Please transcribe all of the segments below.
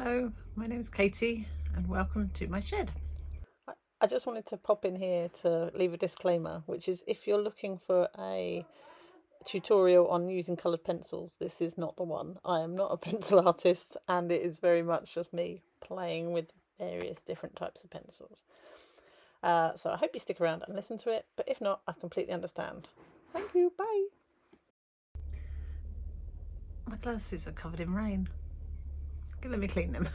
Hello, my name is Katie and welcome to my shed. I just wanted to pop in here to leave a disclaimer, which is if you're looking for a tutorial on using coloured pencils, this is not the one. I am not a pencil artist and it is very much just me playing with various different types of pencils. So I hope you stick around and listen to it, but if not, I completely understand. Thank you, bye. My glasses are covered in rain. Let me clean them.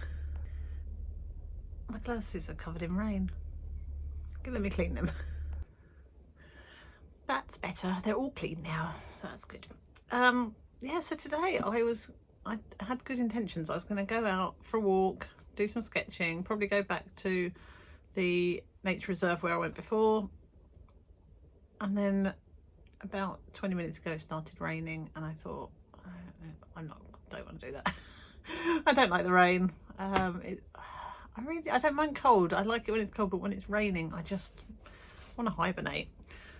My glasses are covered in rain. Let me clean them. That's better. They're all clean now, so that's good. Yeah, so today I had good intentions. I was going to go out for a walk, do some sketching, probably go back to the nature reserve where I went before, and then about 20 minutes ago it started raining and I thought I don't want to do that. I don't like the rain. I don't mind cold. I like it when it's cold, but when it's raining I just want to hibernate.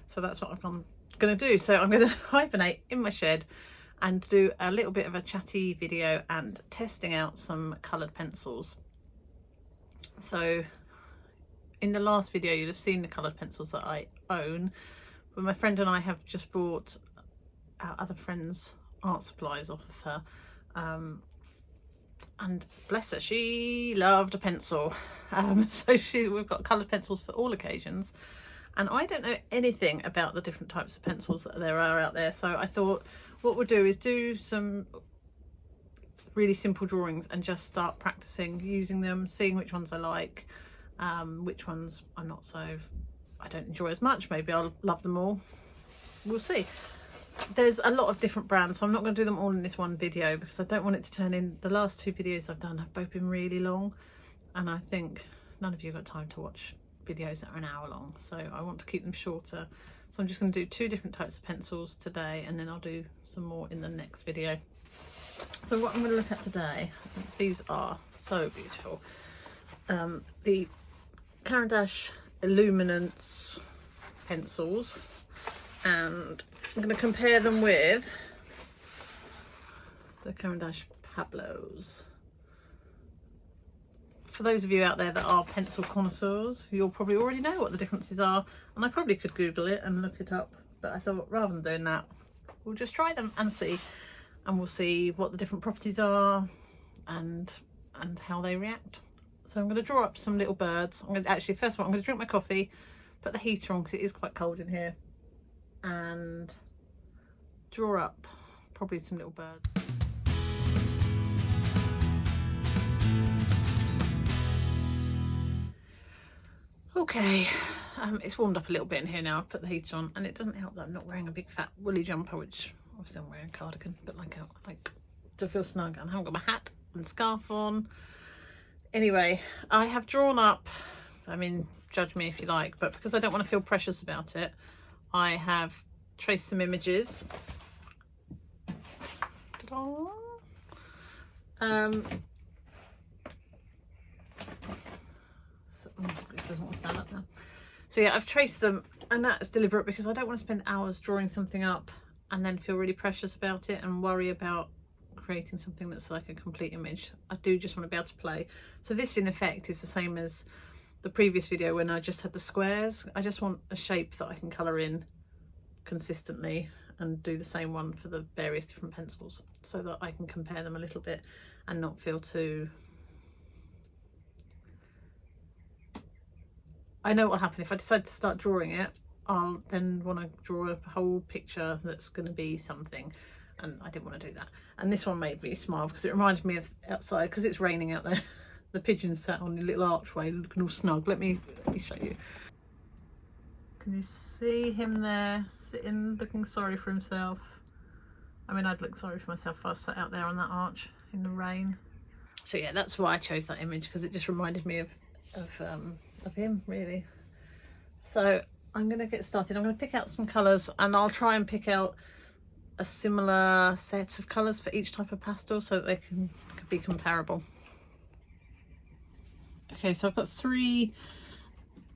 So that's what I'm going to do. So I'm going to hibernate in my shed and do a little bit of a chatty video and testing out some coloured pencils. So in the last video you'll have seen the coloured pencils that I own, but my friend and I have just bought our other friend's art supplies off of her. And bless her, she loved a pencil. So we've got coloured pencils for all occasions. And I don't know anything about the different types of pencils that there are out there. So I thought what we'll do is do some really simple drawings and just start practicing using them, seeing which ones I like, which ones I don't enjoy as much. Maybe I'll love them all. We'll see. There's a lot of different brands, so I'm not going to do them all in this one video because I don't want it to turn in. The last two videos I've done have both been really long, and I think none of you got time to watch videos that are an hour long, so I want to keep them shorter. So I'm just going to do two different types of pencils today, and then I'll do some more in the next video. So what I'm going to look at today, these are so beautiful. The Caran D'ache Luminance pencils, and I'm going to compare them with the Caran D'ache Pablos. For those of you out there that are pencil connoisseurs, you'll probably already know what the differences are, and I probably could Google it and look it up, but I thought rather than doing that, we'll just try them and see, and we'll see what the different properties are and how they react. So I'm going to draw up some little birds. First of all, I'm going to drink my coffee, put the heater on because it is quite cold in here, and draw up probably some little birds. Okay, it's warmed up a little bit in here now. I've put the heater on, and it doesn't help that I'm not wearing a big fat woolly jumper, which obviously I'm wearing a cardigan, but I like to feel snug, and I haven't got my hat and scarf on. Anyway, I have drawn up, I mean, judge me if you like, but because I don't want to feel precious about it, I have traced some images. Ta-da! It doesn't want to stand up now. So yeah, I've traced them, and that's deliberate because I don't want to spend hours drawing something up and then feel really precious about it and worry about creating something that's like a complete image. I do just want to be able to play. So this in effect is the same as the previous video when I just had the squares. I just want a shape that I can colour in consistently and do the same one for the various different pencils so that I can compare them a little bit and not feel too... I know what will happen if I decide to start drawing it. I'll then want to draw a whole picture that's going to be something, and I didn't want to do that. And this one made me smile because it reminded me of outside, because it's raining out there. The pigeons sat on a little archway looking all snug. Let me show you. Can you see him there sitting looking sorry for himself? I mean, I'd look sorry for myself if I was sat out there on that arch in the rain. So yeah, that's why I chose that image, because it just reminded me of him, really. So I'm going to get started. I'm going to pick out some colours, and I'll try and pick out a similar set of colours for each type of pastel so that they can be comparable. Okay, so I've got three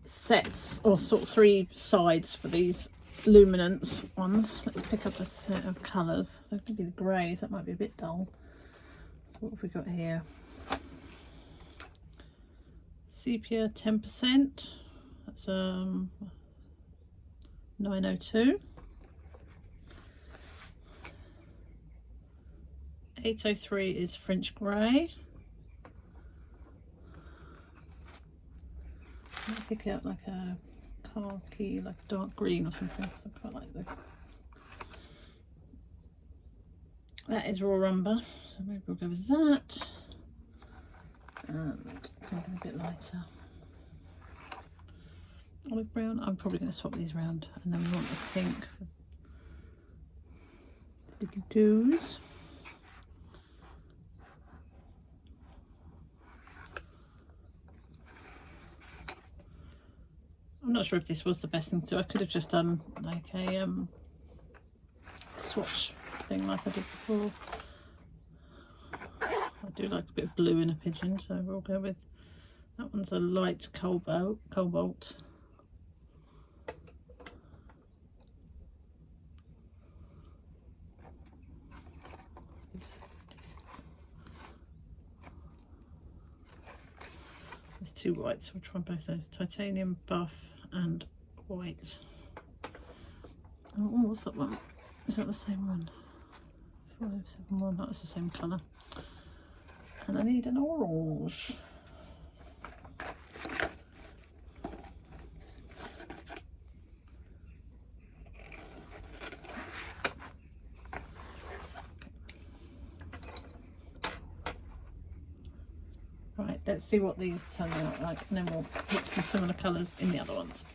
sets, or sort of three sides for these luminance ones. Let's pick up a set of colours. That could be the greys, that might be a bit dull. So what have we got here? sepia 10%, that's 902. 803 is French grey. I'll pick out like a khaki, like a dark green or something, so I quite like the. That is raw umber, so maybe we'll go with that. And something a bit lighter. Olive brown. I'm probably going to swap these around, and then we want the pink for the little toes. I'm not sure if this was the best thing to do. I could have just done like a swatch thing like I did before. I do like a bit of blue in a pigeon, so we'll go with that one's a light cobalt. There's two whites, we'll try both those, titanium buff and white. Oh, what's that one? Is that the same one? 5071, that's the same colour. And I need an orange. Right, let's see what these turn out like, and then we'll put some similar colours in the other ones.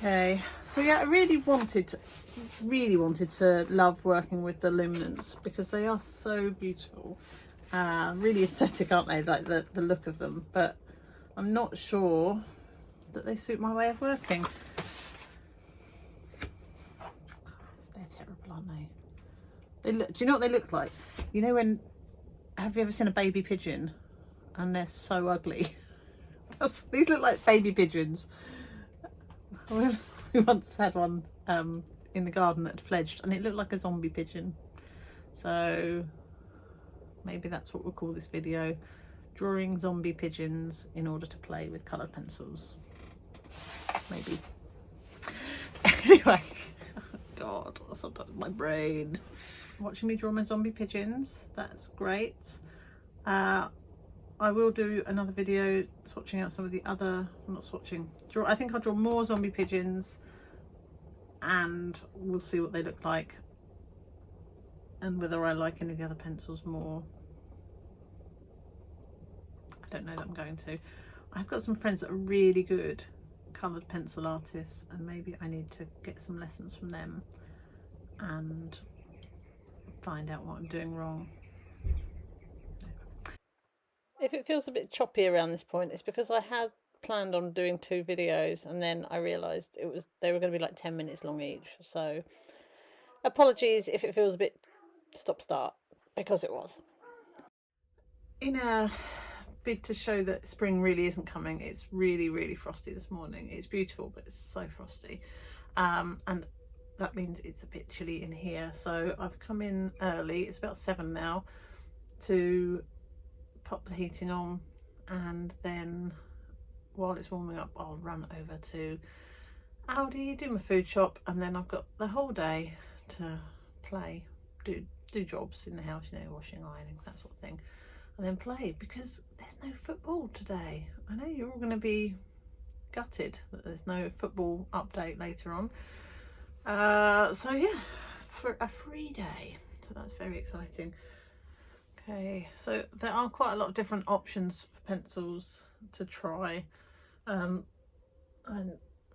Okay, so yeah, I really wanted to love working with the luminance because they are so beautiful, really aesthetic, aren't they? Like the look of them, but I'm not sure that they suit my way of working. They're terrible, aren't they? They look, do you know what they look like? You know when, have you ever seen a baby pigeon? And they're so ugly. These look like baby pigeons. We once had one in the garden that had fledged, and it looked like a zombie pigeon. So maybe that's what we'll call this video: drawing zombie pigeons in order to play with coloured pencils. Maybe. Anyway, God, sometimes my brain. Watching me draw my zombie pigeons, that's great. I will do another video swatching out some of the other, not swatching, I think I'll draw more zombie pigeons and we'll see what they look like and whether I like any of the other pencils more. I don't know that I'm going to. I've got some friends that are really good coloured pencil artists, and maybe I need to get some lessons from them and find out what I'm doing wrong. If it feels a bit choppy around this point, it's because I had planned on doing 2 videos and then I realised they were going to be like 10 minutes long each. So apologies if it feels a bit stop-start, because it was. In a bit to show that spring really isn't coming. It's really, really frosty this morning. It's beautiful, but it's so frosty. And that means it's a bit chilly in here. So I've come in early, it's about 7 now, to pop the heating on, and then while it's warming up I'll run over to Aldi, do my food shop, and then I've got the whole day to play, do jobs in the house, you know, washing, ironing, that sort of thing, and then play, because there's no football today. I know you're all going to be gutted that there's no football update later on. So yeah, for a free day, so that's very exciting. Okay, so there are quite a lot of different options for pencils to try. I'm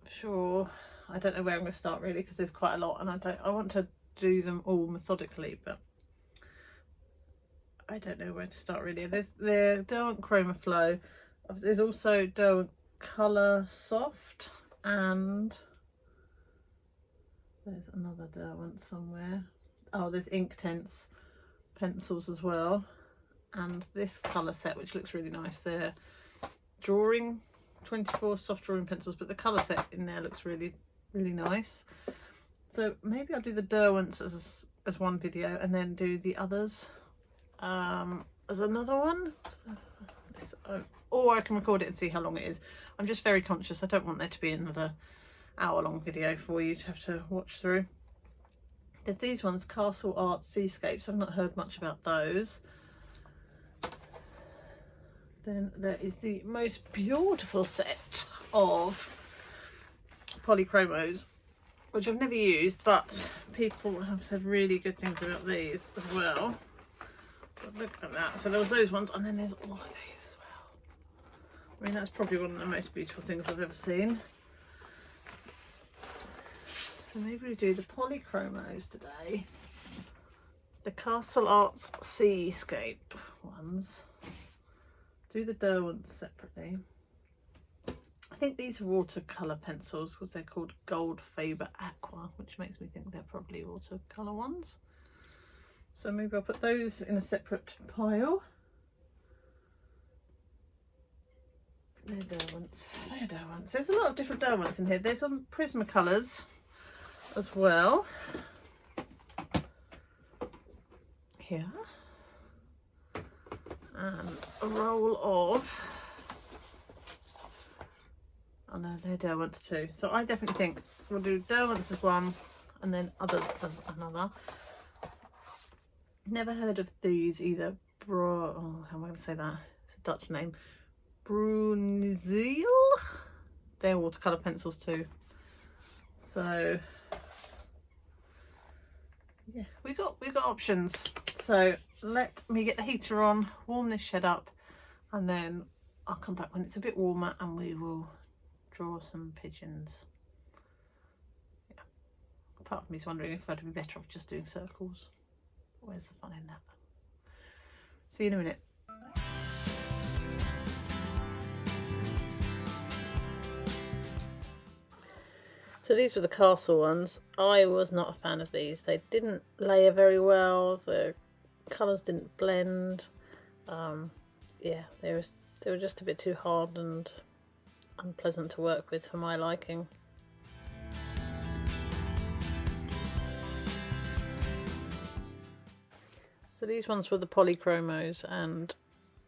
sure, I don't know where I'm going to start really, because there's quite a lot, and I want to do them all methodically, but I don't know where to start really. There's the Derwent Chromaflow, there's also Derwent Coloursoft, and there's another Derwent somewhere. Oh, there's Inktense pencils as well, and this colour set which looks really nice. They're drawing 24 soft drawing pencils, but the colour set in there looks really, really nice. So maybe I'll do the Derwents as one video, and then do the others as another one, or I can record it and see how long it is. I'm just very conscious, I don't want there to be another hour-long video for you to have to watch through. There's these ones, Castle Art Seascapes. I've not heard much about those. Then there is the most beautiful set of Polychromos, which I've never used, but people have said really good things about these as well. But look at that. So there was those ones, and then there's all of these as well. I mean, that's probably one of the most beautiful things I've ever seen. So maybe we do the Polychromos today. The Castle Arts Seascape ones. Do the Derwents separately. I think these are watercolour pencils because they're called Gold Faber Aqua, which makes me think they're probably watercolour ones. So maybe I'll put those in a separate pile. They're Derwents. They're Derwents. There's a lot of different Derwents in here. There's some Prismacolors as well. Here. And a roll of, oh no, they're Derwents too. So I definitely think we'll do Derwents as one, and then others as another. Never heard of these either. Oh, how am I going to say that? It's a Dutch name. Brunziel. They're watercolour pencils too. So yeah, we got options. So let me get the heater on, warm this shed up, and then I'll come back when it's a bit warmer and we will draw some pigeons. Yeah. Part of me is wondering if I'd be better off just doing circles. Where's the fun in that? See you in a minute. So these were the castle ones. I was not a fan of these. They didn't layer very well. The colours didn't blend. Yeah, they were just a bit too hard and unpleasant to work with for my liking. So these ones were the Polychromos, and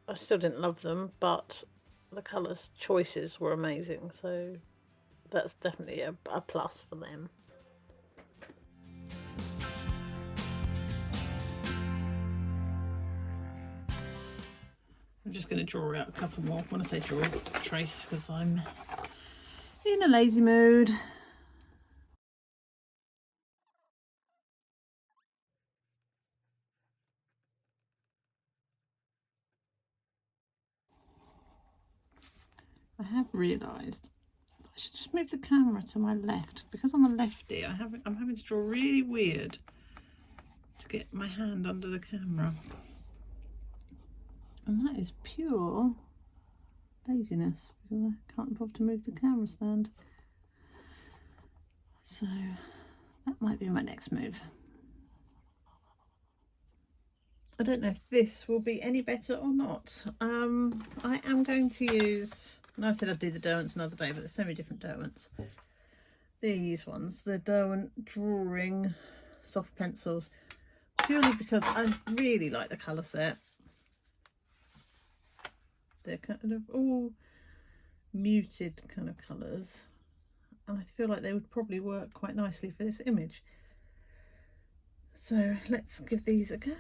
I still didn't love them, but the colours choices were amazing, so that's definitely a plus for them. I'm just going to draw out a couple more. When I say draw, trace, because I'm in a lazy mood. I have realised I should just move the camera to my left, because I'm a lefty. I'm having to draw really weird to get my hand under the camera, and that is pure laziness because I can't bother to move the camera stand. So that might be my next move. I don't know if this will be any better or not. I am going to use, and I said I'd do the Derwents another day, but there's so many different Derwents. These ones, the Derwent Drawing soft pencils, purely because I really like the colour set. They're kind of all muted kind of colours, and I feel like they would probably work quite nicely for this image. So let's give these a go.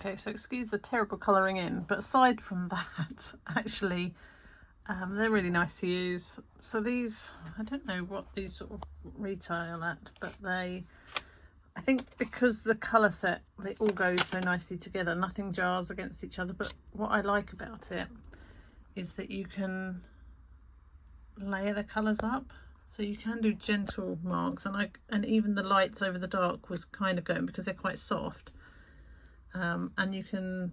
Okay, so excuse the terrible colouring in, but aside from that, actually, they're really nice to use. So these, I don't know what these sort of retail at, but I think because the colour set, they all go so nicely together, nothing jars against each other. But what I like about it is that you can layer the colours up. So you can do gentle marks, and even the lights over the dark was kind of going because they're quite soft. And you can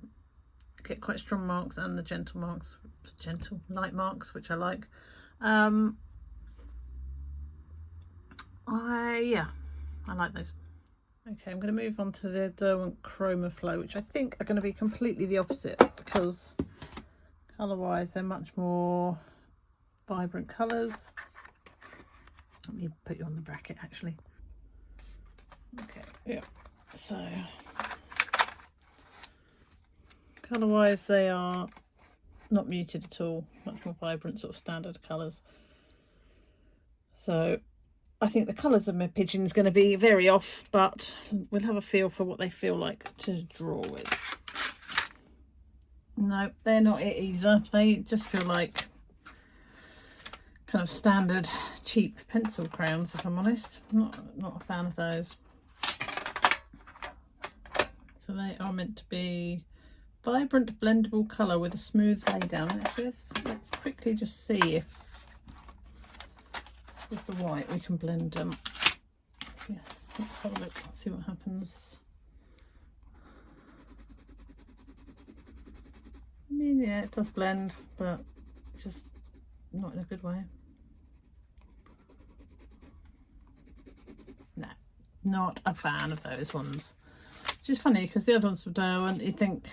get quite strong marks and the gentle marks, gentle light marks, which I like. Yeah, I like those. Okay, I'm going to move on to the Derwent Chromaflow, which I think are going to be completely the opposite, because colour wise they're much more vibrant colours. Let me put you on the bracket actually. Okay, yeah, so colour wise they are not muted at all, much more vibrant sort of standard colours. So I think the colours of my pigeon is going to be very off, but we'll have a feel for what they feel like to draw with. No, they're not it either. They just feel like kind of standard cheap pencil crayons, if I'm honest. Not a fan of those. So they are meant to be vibrant blendable colour with a smooth lay down. Actually, let's quickly just see if with the white we can blend them. Yes, let's have a look and see what happens. I mean, yeah, it does blend, but just not in a good way. No, not a fan of those ones. Which is funny because the other ones from Derwent, you'd think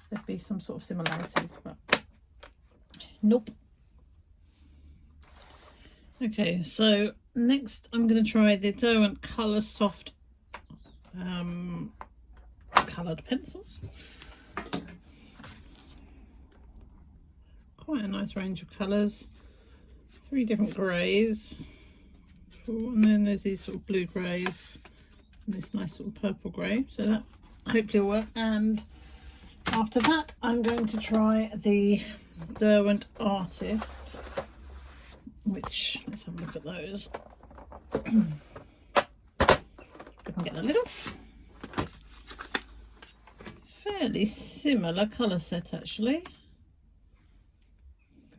there'd be some sort of similarities, but nope. Okay, so next I'm going to try the Derwent Coloursoft coloured pencils. Quite a nice range of colours, 3 different greys, and then there's these sort of blue greys and this nice sort of purple grey, so that hopefully will work. And after that I'm going to try the Derwent Artist, which, let's have a look at those. I can get the lid off. Fairly similar colour set actually.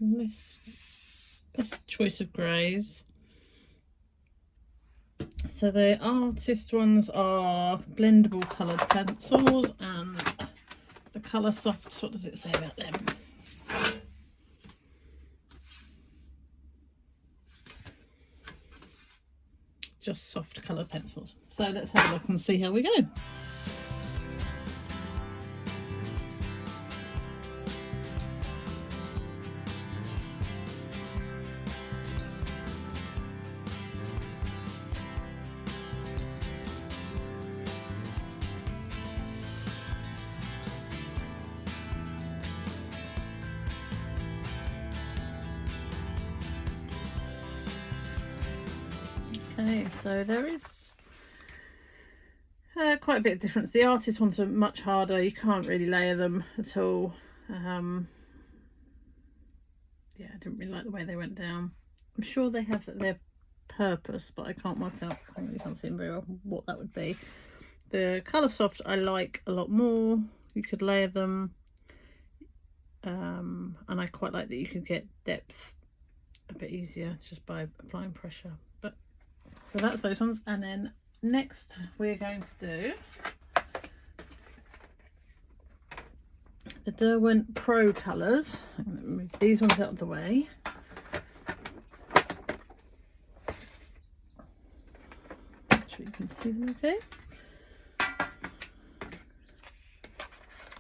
Less choice of greys. So the Artist ones are blendable coloured pencils, and the Coloursofts, what does it say about them? Just soft coloured pencils. So let's have a look and see how we go. Okay, so there is quite a bit of difference. The Artist ones are much harder. You can't really layer them at all. yeah, I didn't really like the way they went down. I'm sure they have their purpose, but I can't work out, I really can't see them very well, what that would be. The Coloursoft I like a lot more. You could layer them, and I quite like that you can get depth a bit easier just by applying pressure. But so that's those ones. And then next we're going to do the Derwent Pro colours. I'm going to move these ones out of the way. Make sure you can see them okay.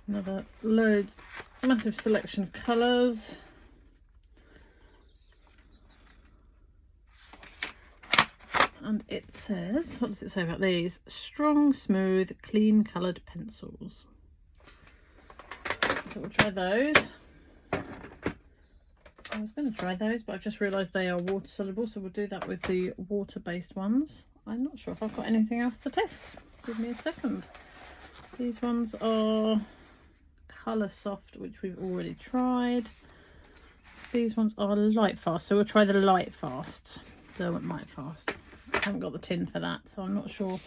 Another massive selection of colours. And it says, what does it say about these? Strong, smooth, clean coloured pencils. So we'll try those. I was going to try those, but I've just realised they are water soluble, so we'll do that with the water-based ones. I'm not sure if I've got anything else to test. Give me a second. These ones are Coloursoft, which we've already tried. These ones are Lightfast, so we'll try the Lightfast, Derwent Lightfast. I haven't got the tin for that, so I'm not sure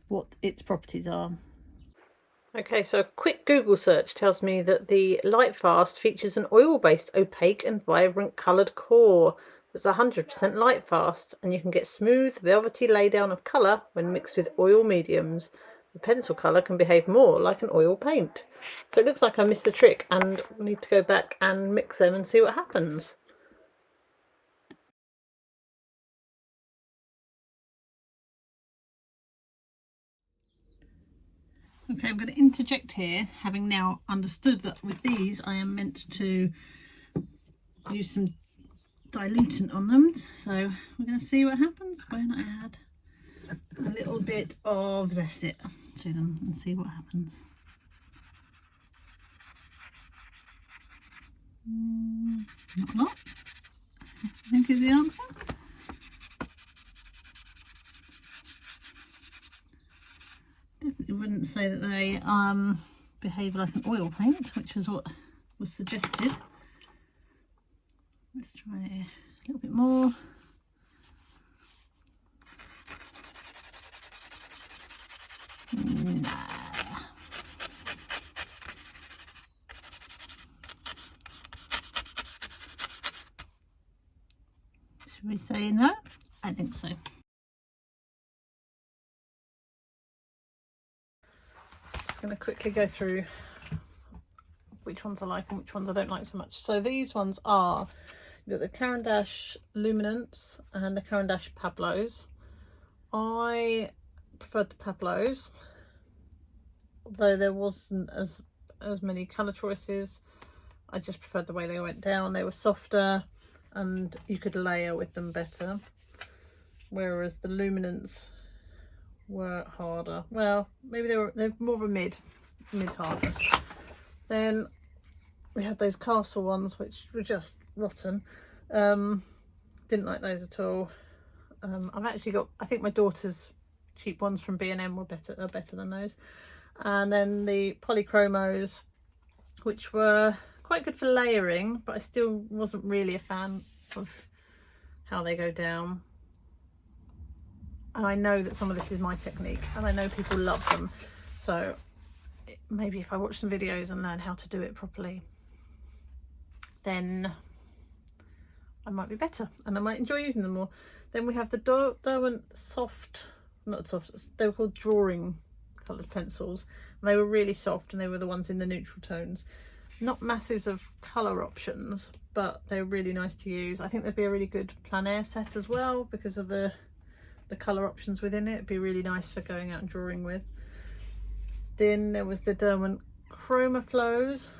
what its properties are. Okay, so a quick Google search tells me that the Lightfast features an oil-based opaque and vibrant coloured core that's 100% Lightfast, and you can get smooth, velvety laydown of colour when mixed with oil mediums. The pencil colour can behave more like an oil paint. So it looks like I missed the trick and need to go back and mix them and see what happens. Okay, I'm going to interject here, having now understood that with these I am meant to use some dilutant on them. So we're going to see what happens when I add a little bit of Zest-It to them and see what happens. Not a lot, I think is the answer. Definitely wouldn't say that they behave like an oil paint, which is what was suggested. Let's try a little bit more. Nah. Should we say no? I think so. Just going to quickly go through which ones I like and which ones I don't like so much. So these ones are, you've got the Caran D'ache Luminance and the Caran D'ache Pablos. I preferred the Pablos, although there wasn't as many colour choices. I just preferred the way they went down. They were softer and you could layer with them better, whereas the Luminance were harder. Well, maybe they're more of a mid hardness. Then we had those Castle ones, which were just rotten. Didn't like those at all. I've actually got, I think my daughter's cheap ones from B&M are better than those. And then the Polychromos, which were quite good for layering, but I still wasn't really a fan of how they go down. And I know that some of this is my technique, and I know people love them, so maybe if I watch some videos and learn how to do it properly, then I might be better and I might enjoy using them more. Then we have the Derwent they were called Drawing coloured pencils, and they were really soft, and they were the ones in the neutral tones. Not masses of colour options, but they were really nice to use. I think they'd be a really good plein air set as well because of the colour options within it. It'd be really nice for going out and drawing with. Then there was the Derwent Chromaflows.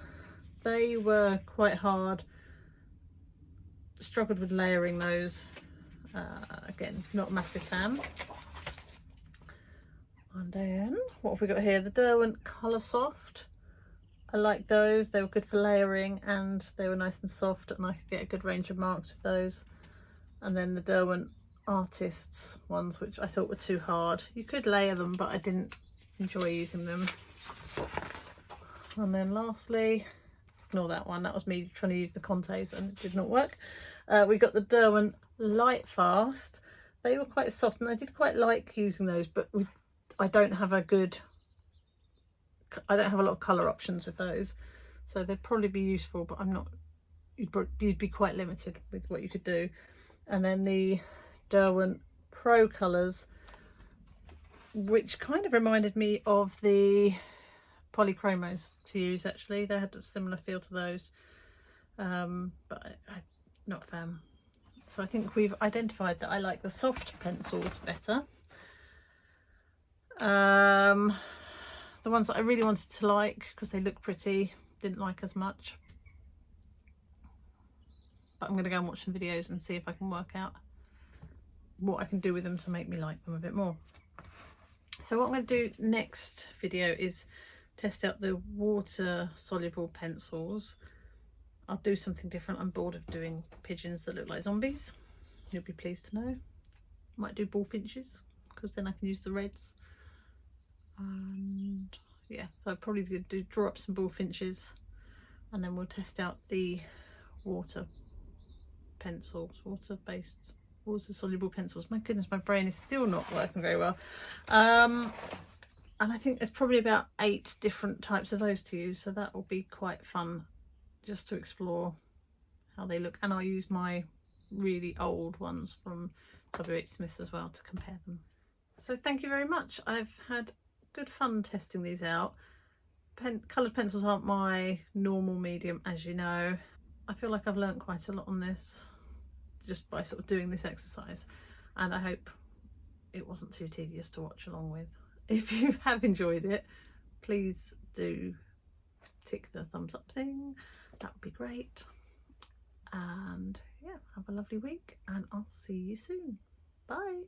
They were quite hard. Struggled with layering those. Again, not a massive fan. And then what have we got here? The Derwent Coloursoft. I like those. They were good for layering and they were nice and soft, and I could get a good range of marks with those. And then the Derwent Artists ones, which I thought were too hard. You could layer them, but I didn't enjoy using them. And then lastly, ignore that one. That was me trying to use the Contes and it did not work. We got the Derwent Lightfast. They were quite soft and I did quite like using those, but I don't have a lot of colour options with those. So they'd probably be useful, but you'd be quite limited with what you could do. And then the Derwent Procolours, which kind of reminded me of the Polychromos to use actually. They had a similar feel to those, but I'm not a fan. So I think we've identified that I like the soft pencils better. The ones that I really wanted to like because they look pretty, didn't like as much. But I'm going to go and watch some videos and see if I can work out what I can do with them to make me like them a bit more. So what I'm going to do next video is test out the water soluble pencils. I'll do something different. I'm bored of doing pigeons that look like zombies. You'll be pleased to know. Might do bullfinches because then I can use the reds. And yeah, so I'm probably going to draw up some bullfinches and then we'll test out the water pencils, water soluble pencils. My goodness, my brain is still not working very well. And I think there's probably about 8 different types of those to use, so that will be quite fun just to explore how they look. And I'll use my really old ones from W.H. Smith as well to compare them. So thank you very much. I've had good fun testing these out. Coloured pencils aren't my normal medium, as you know. I feel like I've learnt quite a lot on this just by sort of doing this exercise, and I hope it wasn't too tedious to watch along with. If you have enjoyed it, please do tick the thumbs up thing. That would be great. And yeah, have a lovely week and I'll see you soon. Bye.